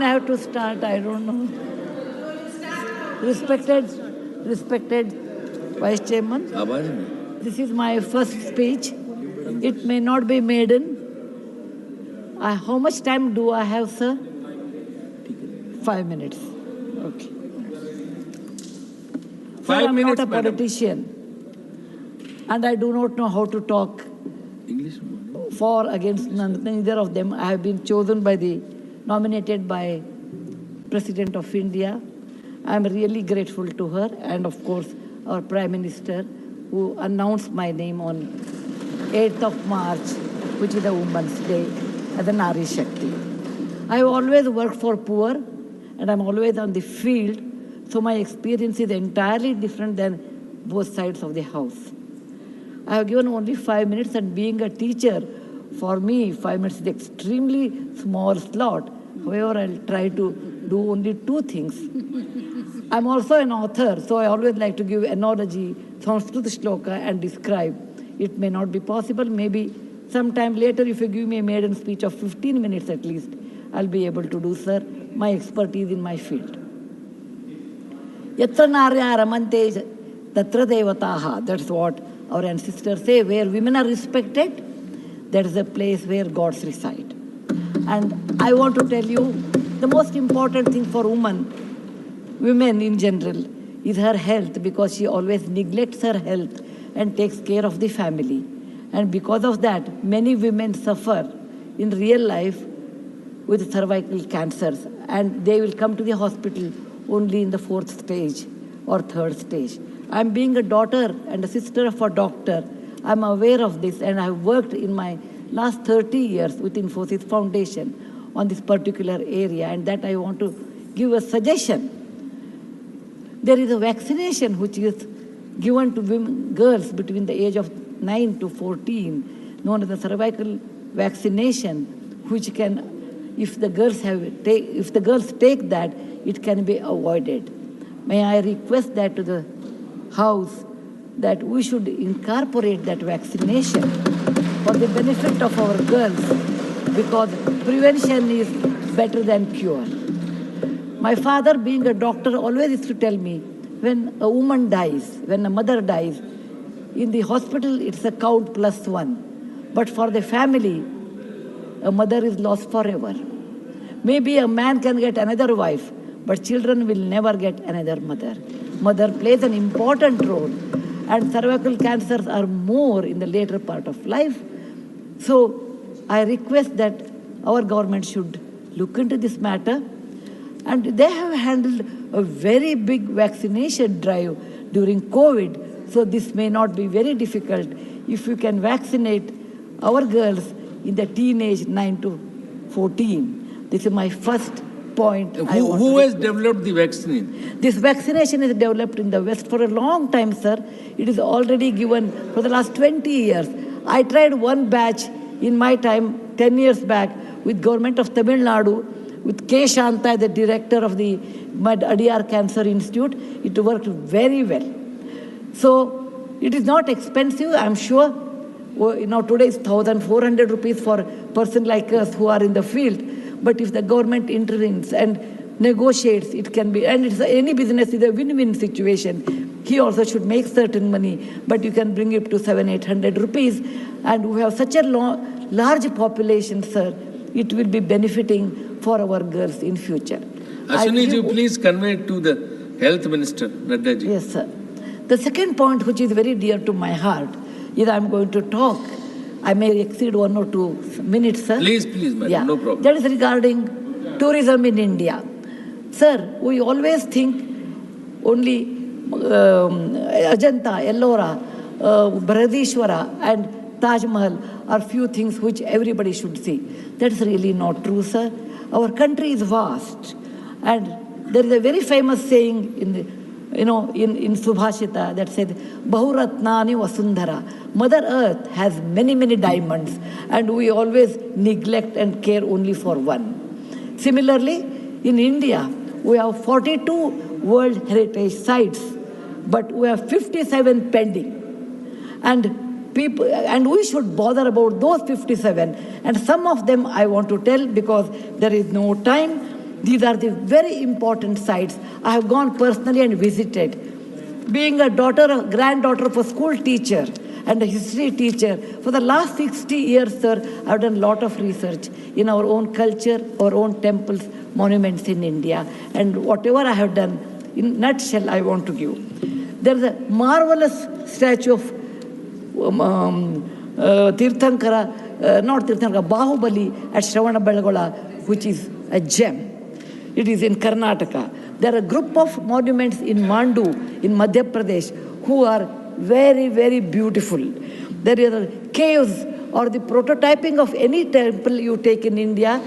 I have to start? I don't know. Respected Vice Chairman, this is my first speech. It may not be maiden. How much time do I have, sir? 5 minutes. Okay. 5 Sir, I'm minutes, not a politician. And I do not know how to talk English. for, against, neither of them. I have been chosen nominated by President of India. I am really grateful to her and, of course, our Prime Minister, who announced my name on 8th of March, which is a Women's Day, as a Nari Shakti. I have always worked for poor, and I'm always on the field, so my experience is entirely different than both sides of the house. I have given only 5 minutes, and being a teacher, for me, 5 minutes is extremely small slot. However, I'll try to do only 2 things. I'm also an author, so I always like to give analogy, Sanskrit shloka, and describe. It may not be possible. Maybe sometime later, if you give me a maiden speech of 15 minutes at least, I'll be able to do, sir, my expertise in my field. Yatra narya ramante tatra devataha. That's what our ancestors say. Where women are respected, that is a place where gods reside. And I want to tell you, the most important thing for women in general, is her health, because she always neglects her health and takes care of the family. And because of that, many women suffer in real life with cervical cancers, and they will come to the hospital only in the 4th stage or 3rd stage. I'm being a daughter and a sister of a doctor. I'm aware of this, and I've worked in my last 30 years with Infosys Foundation on this particular area, and that I want to give a suggestion. There is a vaccination which is given to girls between the age of 9 to 14, known as the cervical vaccination, which can, if the girls take that, it can be avoided. May I request that to the House, that we should incorporate that vaccination for the benefit of our girls, because prevention is better than cure. My father, being a doctor, always used to tell me, when a woman dies, when a mother dies, in the hospital it's a count +1. But for the family, a mother is lost forever. Maybe a man can get another wife, but children will never get another mother. Mother plays an important role, and cervical cancers are more in the later part of life. So I request that our government should look into this matter. And they have handled a very big vaccination drive during COVID, so this may not be very difficult if you can vaccinate our girls in the teenage 9 to 14. This is my first point. Who has developed the vaccine? This vaccination is developed in the West for a long time, sir. It is already given for the last 20 years. I tried one batch in my time, 10 years back, with government of Tamil Nadu, with K. Shanta, the director of the Adyar Cancer Institute. It worked very well. So it is not expensive, I'm sure. Today is 1,400 rupees for a person like us who are in the field. But if the government intervenes and negotiates, it can be, and any business is a win-win situation. He also should make certain money, but you can bring it to 700-800 rupees. And we have such a large population, sir, it will be benefiting for our girls in future. Ashwini ji, please convey it to the Health Minister, Nadda ji. Yes, sir. The second point, which is very dear to my heart, is I'm going to talk. I may exceed 1 or 2 minutes, sir. Please, madam, no problem. That is regarding tourism in India. Sir, we always think only Ajanta, Ellora, Brihadishwara, and Taj Mahal are few things which everybody should see. That's really not true, sir. Our country is vast, and there is a very famous saying in Subhashita that says, Bahuratnani Vasundhara. Mother Earth has many, many diamonds, and we always neglect and care only for one. Similarly, in India, we have 42 World Heritage Sites, but we have 57 pending. And we should bother about those 57. And some of them I want to tell because there is no time. These are the very important sites. I have gone personally and visited. Being a granddaughter of a school teacher and a history teacher, for the last 60 years, sir, I've done a lot of research in our own culture, our own temples, monuments in India, and whatever I have done, in nutshell, I want to give. There is a marvelous statue of Tirthankara, not Tirthankara, Bahubali at Shravanabellagola, which is a gem. It is in Karnataka. There are a group of monuments in Mandu, in Madhya Pradesh, who are very, very beautiful. There are caves or the prototyping of any temple you take in India.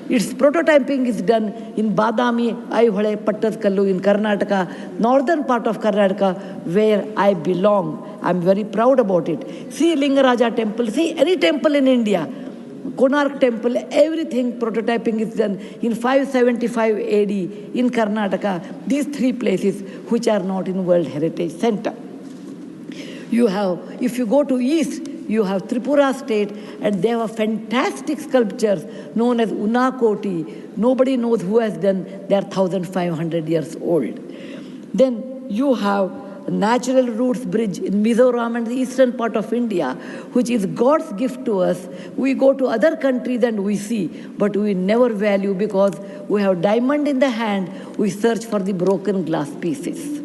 Its prototyping is done in Badami, Aihole, Pattadkallu in Karnataka, northern part of Karnataka, where I belong. I'm very proud about it. See Lingaraja temple, see any temple in India. Konark temple, everything prototyping is done in 575 AD in Karnataka. These three places which are not in World Heritage Center. You have, if you go to east, you have Tripura state, and they have fantastic sculptures known as Unakoti. Nobody knows who has done. They are 1,500 years old. Then you have Natural Roots Bridge in Mizoram and the eastern part of India, which is God's gift to us. We go to other countries and we see, but we never value because we have diamond in the hand, we search for the broken glass pieces.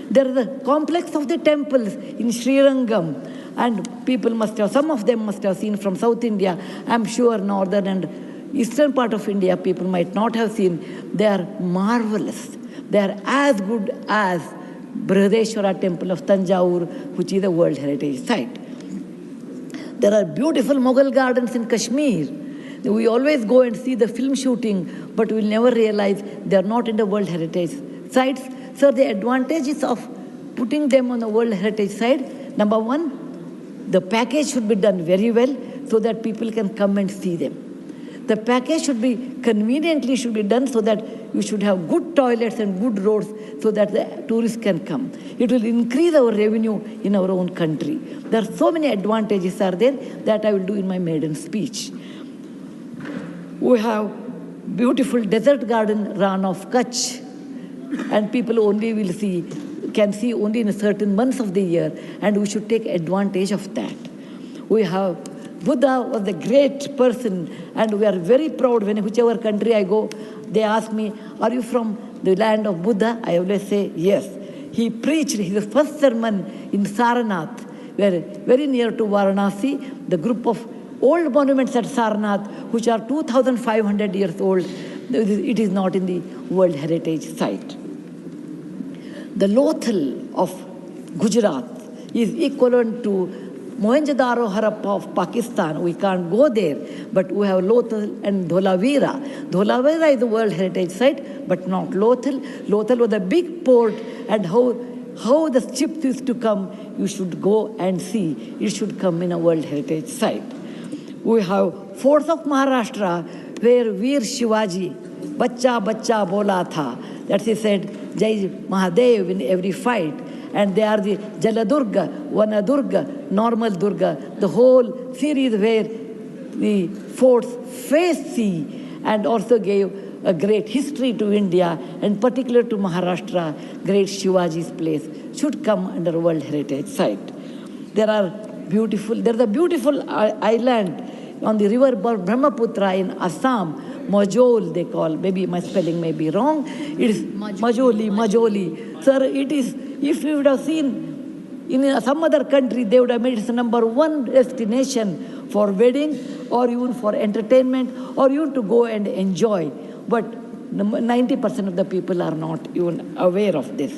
There is a complex of the temples in Srirangam, and people must have, some of them must have seen from South India. I'm sure northern and eastern part of India people might not have seen. They are marvelous. They are as good as Brihadeshwara temple of Tanjavur, which is a World Heritage Site. There are beautiful Mughal gardens in Kashmir. We always go and see the film shooting, but we'll never realize they are not in the World Heritage Sites. So the advantages of putting them on the World Heritage Site, number one, the package should be done very well so that people can come and see them. The package should be conveniently should be done so that you should have good toilets and good roads so that the tourists can come. It will increase our revenue in our own country. There are so many advantages are there that I will do in my maiden speech. We have beautiful desert garden Ran of Kutch, and people only can see only in certain months of the year, and we should take advantage of that. We have Buddha was a great person, and we are very proud when whichever country I go, they ask me, are you from the land of Buddha? I always say, yes. He preached his first sermon in Sarnath, where very near to Varanasi, the group of old monuments at Sarnath, which are 2,500 years old, it is not in the World Heritage Site. The Lothal of Gujarat is equivalent to Mohenjo-daro Harappa of Pakistan. We can't go there, but we have Lothal and Dholavira. Dholavira is a World Heritage Site, but not Lothal. Lothal was a big port, and how the ships used to come, you should go and see. It should come in a World Heritage Site. We have forts of Maharashtra, where Veer Shivaji, Bachcha Bachcha Bola Tha, that he said, Jai Mahadev in every fight. And they are the Jaladurga, Vanadurga, Normal Durga, the whole series where the forts face sea and also gave a great history to India, and particular to Maharashtra, great Shivaji's place should come under World Heritage Site. There's a beautiful island on the river Brahmaputra in Assam, Majol they call, maybe my spelling may be wrong. It is Majoli. Sir, it is, if you would have seen in some other country, they would have made it the #1 destination for wedding or even for entertainment or even to go and enjoy. But 90% of the people are not even aware of this.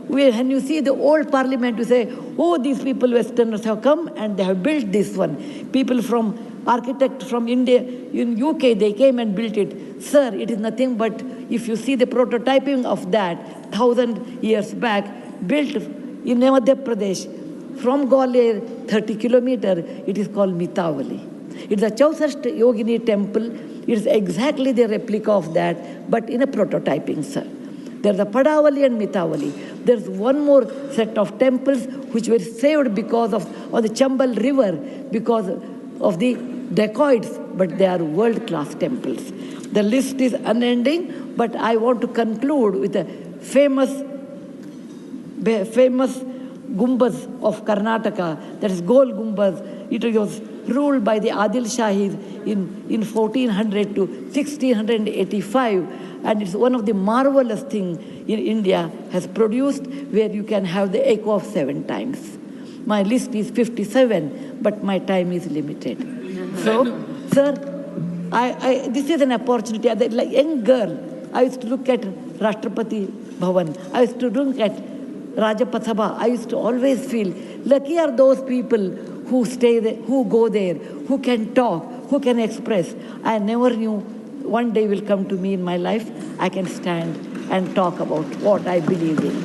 When you see the old parliament, you say, oh, these people, Westerners have come and they have built this one. People from architect from India, in UK, they came and built it. Sir, it is nothing but, if you see the prototyping of that 1,000 years back, built in Madhya Pradesh, from Gwalior, 30 kilometers, it is called Mitavali. It's a Chausast Yogini temple. It is exactly the replica of that, but in a prototyping, sir. There's a Padavali and Mitavali. There's one more set of temples which were saved because of on the Chambal River, because of the dacoits but they are world-class temples. The list is unending, but I want to conclude with a famous Gumbaz of Karnataka, that is Gol Gumbaz. It was ruled by the Adil Shahis in 1400 to 1685, and it's one of the marvelous things in India has produced, where you can have the echo of 7 times. My list is 57, but my time is limited. So, sir, this is an opportunity. As a young girl, I used to look at Rashtrapati Bhavan. I used to look at Rajpath Sabha. I used to always feel lucky are those people who stay there, who go there, who can talk, who can express. I never knew one day will come to me in my life, I can stand and talk about what I believe in.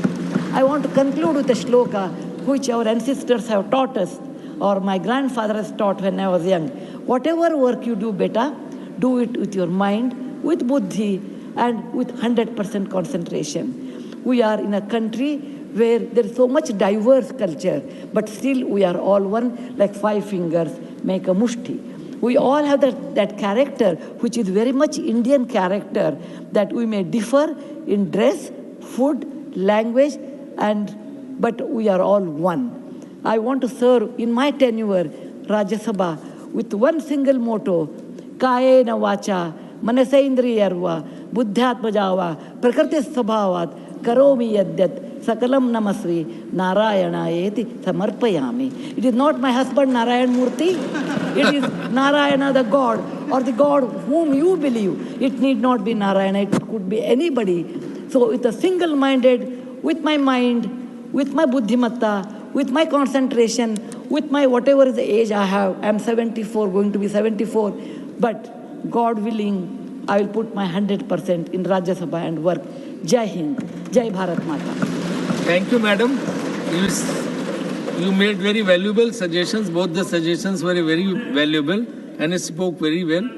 I want to conclude with a shloka which our ancestors have taught us, or my grandfather has taught when I was young. Whatever work you do, beta, do it with your mind, with buddhi, and with 100% concentration. We are in a country where there is so much diverse culture, but still we are all one, like 5 fingers make a mushti. We all have that character, which is very much Indian character, that we may differ in dress, food, language, but we are all one. I want to serve in my tenure, Rajya Sabha, with one single motto, Kayena vacha, Manasaindriyarva, Buddhyatmajava, Prakriti Sabhavat, Karomi yadyat, Sakalam Namasri, Narayanaeti Samarpayami. It is not my husband Narayan Murthy. It is Narayana the God, or the God whom you believe. It need not be Narayana, it could be anybody. So with a single-minded, with my mind, with my buddhimatta, with my concentration, with my whatever is the age I have, I am 74, going to be 74, but God willing, I will put my 100% in Rajya Sabha and work. Jai Hind, Jai Bharat Mata. Thank you, madam. You made very valuable suggestions. Both the suggestions were very valuable and spoke very well.